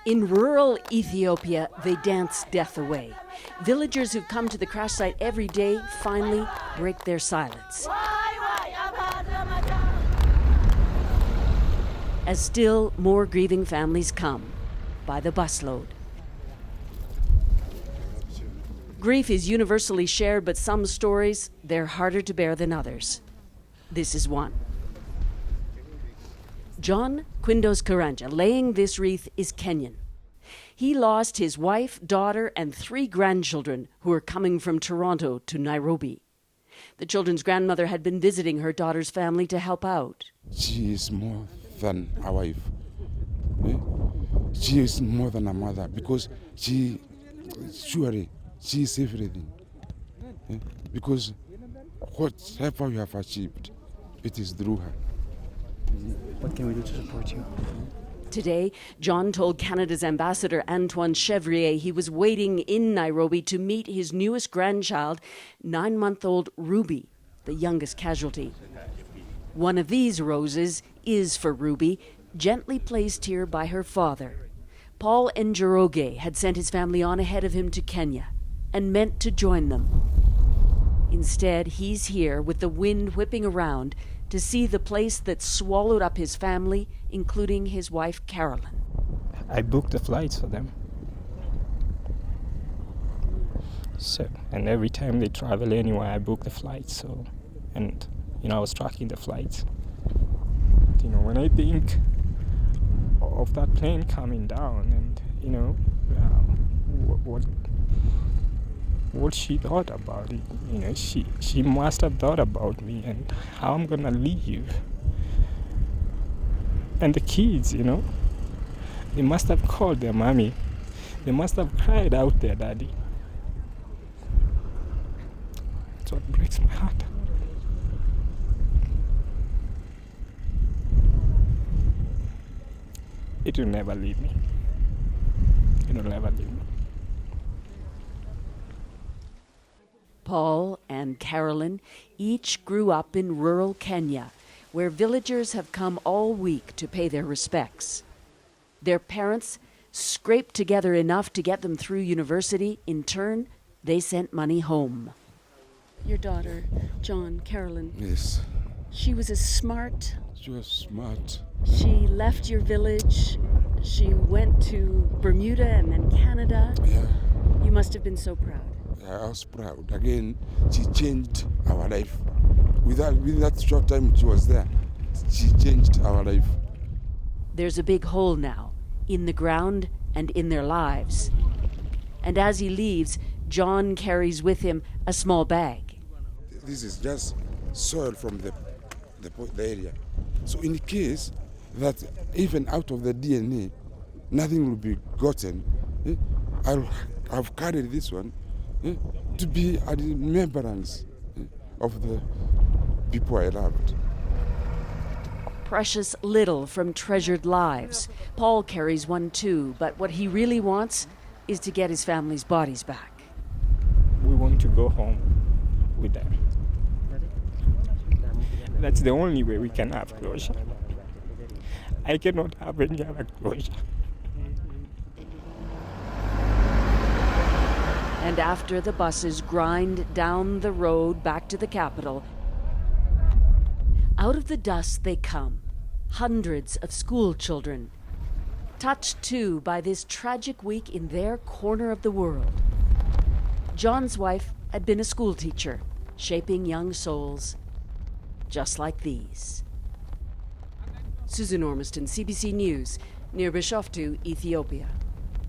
In rural Ethiopia, they dance death away. Villagers who've come to the crash site every day finally break their silence. As still more grieving families come, by the busload. Grief is universally shared, but some stories, they're harder to bear than others. This is one. John Quindos Karanja, laying this wreath, is Kenyan. He lost his wife, daughter, and 3 grandchildren who were coming from Toronto to Nairobi. The children's grandmother had been visiting her daughter's family to help out. She is more than a wife. She is more than a mother because she is everything. Because whatever you have achieved, it is through her. What can we do to support you? Today, John told Canada's ambassador Antoine Chevrier he was waiting in Nairobi to meet his newest grandchild, 9-month-old Ruby, the youngest casualty. One of these roses is for Ruby, gently placed here by her father. Paul Njoroge had sent his family on ahead of him to Kenya and meant to join them. Instead, he's here with the wind whipping around to see the place that swallowed up his family, including his wife, Carolyn. I booked the flights for them. And every time they travel anywhere, I book the flights. I was tracking the flights. When I think of that plane coming down and, what she thought about it, she must have thought about me and how I'm gonna leave. And the kids, they must have called their mommy. They must have cried out their daddy. That's what breaks my heart. It will never leave me. It will never leave me. Paul and Carolyn each grew up in rural Kenya, where villagers have come all week to pay their respects. Their parents scraped together enough to get them through university. In turn, they sent money home. Your daughter, John, Carolyn. Yes. She was smart. She was smart. She left your village. She went to Bermuda and then Canada. Yeah. You must have been so proud. I was proud. Again, she changed our life. With that short time she was there, she changed our life. There's a big hole now, in the ground and in their lives. And as he leaves, John carries with him a small bag. This is just soil from the area. So in case that even out of the DNA, nothing will be gotten, I've carried this one to be a remembrance of the people I loved. Precious little from treasured lives. Paul carries one too, but what he really wants is to get his family's bodies back. We want to go home with them. That's the only way we can have closure. I cannot have any other closure. And after the buses grind down the road back to the capital, out of the dust they come, hundreds of school children, touched too by this tragic week in their corner of the world. John's wife had been a school teacher, shaping young souls just like these. Susan Ormiston, CBC News, near Bishoftu, Ethiopia.